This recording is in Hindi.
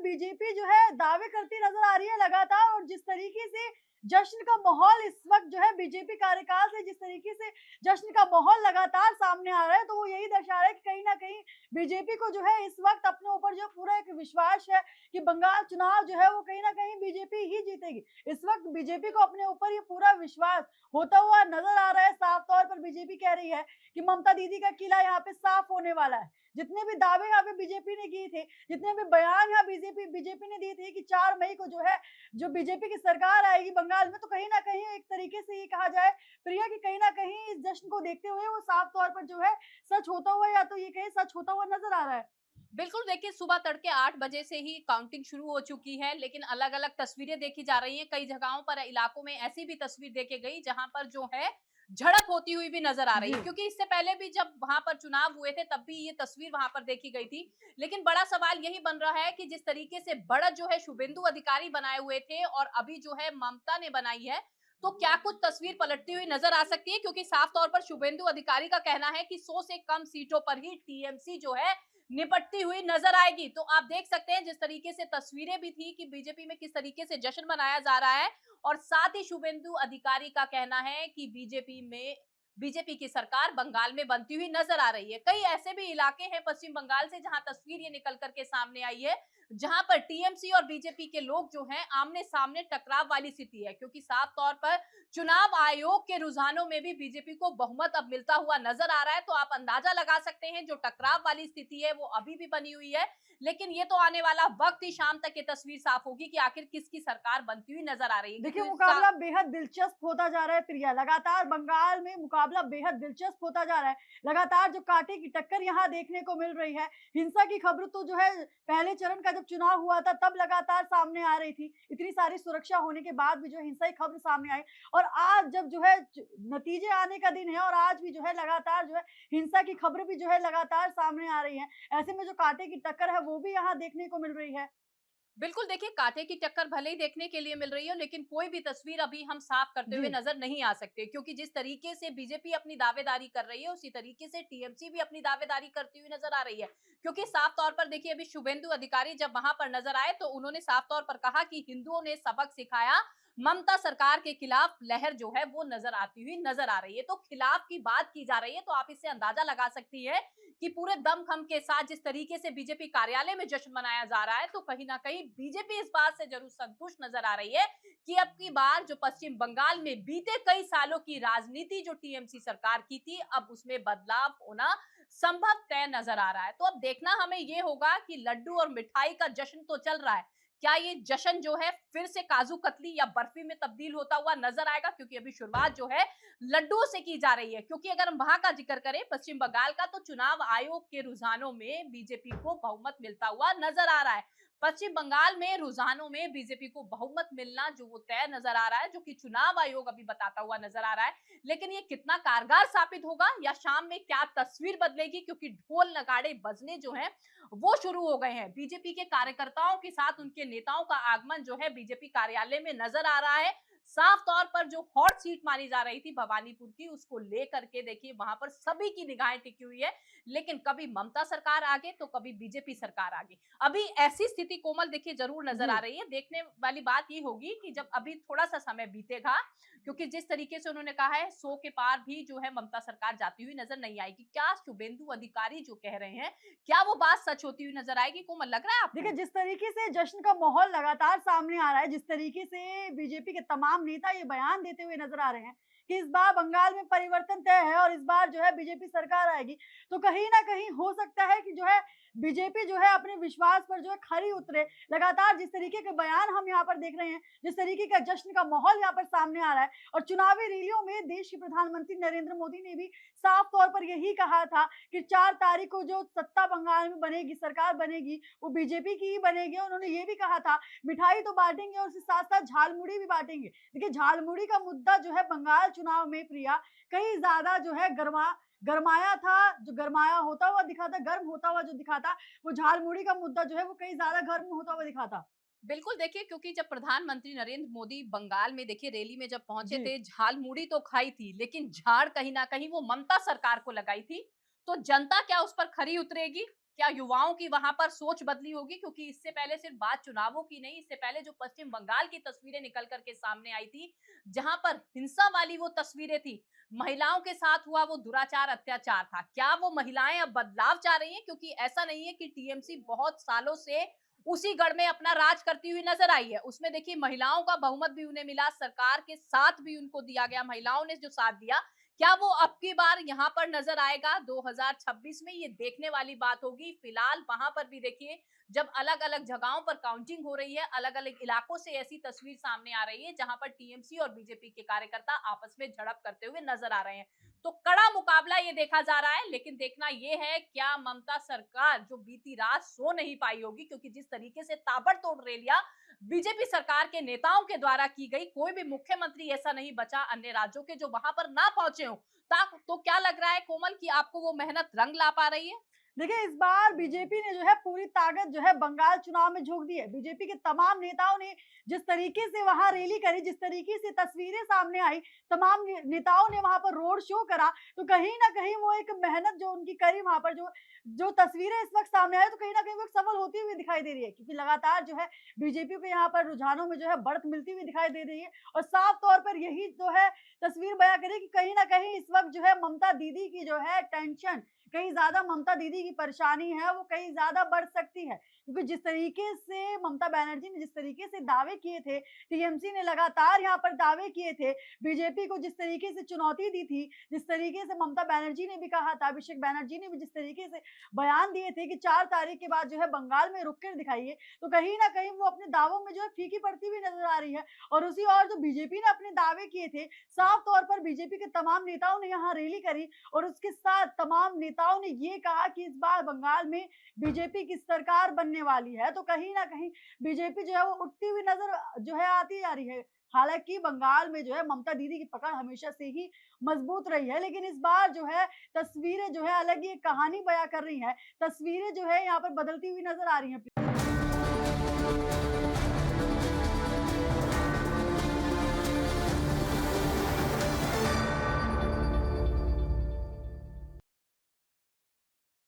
बीजेपी जो है दावे करती नजर आ रही है लगातार, और जिस तरीके से जश्न का माहौल इस वक्त जो है बीजेपी कार्यकाल से जिस तरीके से जश्न का माहौल लगातार सामने आ रहा है, तो वो यही दर्शा रहा है कि कहीं ना कहीं बीजेपी को जो है इस वक्त अपने ऊपर जो पूरा एक विश्वास है कि बंगाल चुनाव जो है वो कहीं ना कहीं बीजेपी ही जीतेगी। इस वक्त बीजेपी को अपने ऊपर ये पूरा विश्वास होता हुआ नजर आ रहा है। साफ तौर पर बीजेपी कह रही है कि ममता दीदी का किला यहाँ पे साफ होने वाला है। जितने भी दावे यहाँ पे बीजेपी ने किए थे, जितने भी बयान यहाँ बीजेपी बीजेपी ने दिए थे कि 4 मई को जो है जो बीजेपी की सरकार आएगी बंगाल में, तो कहीं ना कहीं एक तरीके से ये कहा जाए प्रिया कि कहीं ना कहीं इस जश्न को देखते हुए वो साफ तौर पर जो है सच होता हुआ, या तो ये कहीं सच होता हुआ नजर आ रहा है। बिल्कुल देखिए, सुबह तड़के 8 बजे से ही काउंटिंग शुरू हो चुकी है, लेकिन अलग-अलग तस्वीरें देखी जा रही हैं। कई जगहों पर इलाकों में ऐसी भी तस्वीर देखी गई जहां पर जो है झड़प होती हुई भी नजर आ रही जी। है, क्योंकि इससे पहले भी जब वहां पर चुनाव हुए थे तब भी ये तस्वीर वहां पर देखी गई थी। लेकिन बड़ा सवाल यही बन रहा है कि जिस तरीके से बढ़त जो है शुभेंदु अधिकारी बनाए हुए थे और अभी जो है ममता ने बनाई है, तो क्या कुछ तस्वीर पलटती हुई नजर आ सकती है? क्योंकि साफ तौर पर शुभेंदु अधिकारी का कहना है कि 100 से कम सीटों पर ही टीएमसी जो है निपटती हुई नजर आएगी। तो आप देख सकते हैं जिस तरीके से तस्वीरें भी थी कि बीजेपी में किस तरीके से जश्न मनाया जा रहा है, और साथ ही शुभेंदु अधिकारी का कहना है कि बीजेपी की सरकार बंगाल में बनती हुई नजर आ रही है। कई ऐसे भी इलाके हैं पश्चिम बंगाल से जहां तस्वीर ये निकल करके सामने आई है, जहां पर टीएमसी और बीजेपी के लोग जो हैं आमने सामने टकराव वाली स्थिति है, क्योंकि साफ तौर पर चुनाव आयोग के रुझानों में भी बीजेपी को बहुमत अब मिलता हुआ नजर आ रहा है। तो आप अंदाजा लगा सकते हैं जो टकराव वाली स्थिति है वो अभी भी बनी हुई है। लेकिन ये तो आने वाला वक्त ही शाम तक ये तस्वीर साफ होगी कि आखिर किसकी सरकार बनती हुई नजर आ रही है, देखिए, क्योंकि मुकाबला बेहद दिलचस्प होता जा रहा है प्रिया। लगातार बंगाल में मुकाबला बेहद दिलचस्प होता जा रहा है। लगातार जो कांटे की टक्कर यहाँ देखने को मिल रही है। हिंसा की खबर तो जो है पहले चरण का जब चुनाव हुआ था तब लगातार सामने आ रही थी। इतनी सारी सुरक्षा होने के बाद भी जो है हिंसा की खबर सामने आई, और आज जब जो है नतीजे आने का दिन है और आज भी जो है लगातार जो है हिंसा की खबर भी जो है लगातार सामने आ रही है। ऐसे में जो कांटे की टक्कर है वो भी यहाँ देखने को मिल रही है। बिल्कुल देखिए, कांटे की टक्कर भले ही देखने के लिए मिल रही हो, लेकिन कोई भी तस्वीर अभी हम साफ करते जी। हुए नजर नहीं आ सकते, क्योंकि जिस तरीके से बीजेपी अपनी दावेदारी कर रही है उसी तरीके से टीएमसी भी अपनी दावेदारी करती हुई नजर आ रही है। क्योंकि साफ तौर पर देखिए, अभी शुभेंदु अधिकारी जब वहां पर नजर आए तो उन्होंने साफ तौर पर कहा कि हिंदुओं ने सबक सिखाया, ममता सरकार के खिलाफ लहर जो है वो नजर आती हुई नजर आ रही है। तो खिलाफ की बात की जा रही है, तो आप इससे अंदाजा लगा सकती है कि पूरे दमखम के साथ जिस तरीके से बीजेपी कार्यालय में जश्न मनाया जा रहा है, तो कहीं ना कहीं बीजेपी इस बात से जरूर संतुष्ट नजर आ रही है कि अब की बार जो पश्चिम बंगाल में बीते कई सालों की राजनीति जो टीएमसी सरकार की थी, अब उसमें बदलाव होना संभव तय नजर आ रहा है। तो अब देखना हमें ये होगा कि लड्डू और मिठाई का जश्न तो चल रहा है, क्या ये जश्न जो है फिर से काजू कतली या बर्फी में तब्दील होता हुआ नजर आएगा? क्योंकि अभी शुरुआत जो है लड्डू से की जा रही है, क्योंकि अगर हम वहां का जिक्र करें पश्चिम बंगाल का, तो चुनाव आयोग के रुझानों में बीजेपी को बहुमत मिलता हुआ नजर आ रहा है। पश्चिम बंगाल में रुझानों में बीजेपी को बहुमत मिलना जो वो तय नजर आ रहा है, जो कि चुनाव आयोग अभी बताता हुआ नजर आ रहा है। लेकिन ये कितना कारगर साबित होगा या शाम में क्या तस्वीर बदलेगी, क्योंकि ढोल नगाड़े बजने जो है वो शुरू हो गए हैं। बीजेपी के कार्यकर्ताओं के साथ उनके नेताओं का आगमन जो है बीजेपी कार्यालय में नजर आ रहा है। साफ तौर पर जो हॉट सीट मानी जा रही थी भवानीपुर की, उसको लेकर के देखिए वहां पर सभी की निगाहें टिकी हुई है। लेकिन कभी ममता सरकार आगे तो कभी बीजेपी सरकार आगे। अभी ऐसी स्थिति कोमल देखिए जरूर नजर जी। आ रही है। देखने वाली बात ये होगी कि जब अभी थोड़ा सा समय बीतेगा, क्योंकि जिस तरीके से उन्होंने कहा है 100 के पार भी जो है ममता सरकार जाती हुई नजर नहीं आएगी। क्या शुभेंदु अधिकारी जो कह रहे हैं, क्या वो बात सच होती हुई नजर आएगी? कोमल, लग रहा है देखिए, आपको? जिस तरीके से जश्न का माहौल लगातार सामने आ रहा है, जिस तरीके से बीजेपी के तमाम नेता ये बयान देते हुए नज़र आ रहे हैं कि इस बार बंगाल में परिवर्तन तय है और इस बार जो है बीजेपी सरकार आएगी, तो कहीं न कहीं हो सकता है कि जो है बीजेपी जो है अपने विश्वास पर जो है खरी उतरे। लगातार जिस तरीके के बयान हम यहाँ पर देख रहे हैं, जिस तरीके का जश्न का माहौल यहाँ पर सामने आ रहा है, और चुनावी रैलियों में देश के प्रधानमंत्री नरेंद्र मोदी ने भी साफ तौर पर यही कहा था कि 4 तारीख को जो सत्ता बंगाल में बनेगी, सरकार बनेगी, वो बीजेपी की ही बनेगी। उन्होंने ये भी कहा था मिठाई तो बांटेंगे और उसके साथ साथ झालमुड़ी भी बांटेंगे। देखिए, झालमुड़ी का मुद्दा जो है बंगाल चुनाव में प्रिया कहीं ज्यादा जो है गरमाया था। जो गरमाया होता हुआ दिखा था, गर्म होता हुआ जो दिखा था, वो झालमुड़ी का मुद्दा जो है वो कहीं ज्यादा गर्म होता हुआ दिखा था। बिल्कुल देखिए, क्योंकि जब प्रधानमंत्री नरेंद्र मोदी बंगाल में देखिए रैली में जब पहुंचे जी। थे, झाल मुड़ी तो खाई थी, लेकिन झाड़ कहीं ना कहीं वो ममता सरकार को लगाई थी। तो जनता क्या उस पर खरी उतरेगी? क्या युवाओं की वहां पर सोच बदली होगी? क्योंकि इससे पहले सिर्फ बात चुनावों की नहीं, इससे पहले जो पश्चिम बंगाल की तस्वीरें निकल करके सामने आई थी, जहां पर हिंसा वाली वो तस्वीरें थी, महिलाओं के साथ हुआ वो दुराचार अत्याचार था। क्या वो महिलाएं अब बदलाव चाह रही हैं? क्योंकि ऐसा नहीं है कि टीएमसी बहुत सालों से उसी गढ़ में अपना राज करती हुई नजर आई है। उसमें देखिए महिलाओं का बहुमत भी उन्हें मिला, सरकार के साथ भी उनको दिया गया, महिलाओं ने जो साथ दिया, क्या वो अब की बार यहाँ पर नजर आएगा 2026 में? ये देखने वाली बात होगी। फिलहाल वहां पर भी देखिए जब अलग अलग जगहों पर काउंटिंग हो रही है, अलग अलग इलाकों से ऐसी तस्वीर सामने आ रही है जहां पर टीएमसी और बीजेपी के कार्यकर्ता आपस में झड़प करते हुए नजर आ रहे हैं। तो कड़ा मुकाबला ये देखा जा रहा है, लेकिन देखना ये है क्या ममता सरकार जो बीती रात सो नहीं पाई होगी, क्योंकि जिस तरीके से ताबड़तोड़ रैलियां बीजेपी सरकार के नेताओं के द्वारा की गई, कोई भी मुख्यमंत्री ऐसा नहीं बचा अन्य राज्यों के जो वहां पर ना पहुंचे हो। तो क्या लग रहा है कोमल कि आपको वो मेहनत रंग ला पा रही है? देखिए, इस बार बीजेपी ने जो है पूरी ताकत जो है बंगाल चुनाव में झोंक दी है। बीजेपी के तमाम नेताओं ने जिस तरीके से वहां रैली करी, जिस तरीके से तस्वीरें सामने आई, तमाम नेताओं ने वहां पर रोड शो करा, तो कहीं ना कहीं वो एक मेहनत जो उनकी करी वहां पर, जो जो तस्वीरें इस वक्त सामने आई, तो कहीं ना कहीं वो एक सफल होती हुई दिखाई दे रही है, क्योंकि लगातार जो है बीजेपी को यहाँ पर रुझानों में जो है बढ़त मिलती हुई दिखाई दे रही है। और साफ तौर पर यही जो है तस्वीर बयां करे कि कहीं ना कहीं इस वक्त जो है ममता दीदी की जो है टेंशन, कहीं ज्यादा ममता दीदी की परेशानी है वो कहीं ज्यादा बढ़ सकती है, क्योंकि जिस तरीके से ममता बनर्जी ने जिस तरीके से दावे किए थे, टीएमसी ने लगातार यहाँ पर दावे किए थे, बीजेपी को जिस तरीके से चुनौती दी थी, जिस तरीके से ममता बनर्जी ने भी कहा था, अभिषेक बनर्जी ने भी जिस तरीके से बयान दिए थे कि 4 तारीख के बाद जो है बंगाल में रुक कर दिखाइए, तो कहीं ना कहीं वो अपने दावों में जो है फीकी पड़ती हुई नजर आ रही है। और उसी और जो बीजेपी ने अपने दावे किए थे, साफ तौर पर बीजेपी के तमाम नेताओं ने यहाँ रैली करी और उसके साथ तमाम नेताओं ने ये कहा कि इस बार बंगाल में बीजेपी की सरकार बनने वाली है, तो कहीं ना कहीं बीजेपी जो है वो उठती हुई नजर जो है आती जा रही है। हालांकि बंगाल में जो है ममता दीदी की पकड़ हमेशा से ही मजबूत रही है, लेकिन इस बार जो है तस्वीरें जो है अलग ही एक कहानी बयां कर रही है, तस्वीरें जो है यहाँ पर बदलती हुई नजर आ रही हैं।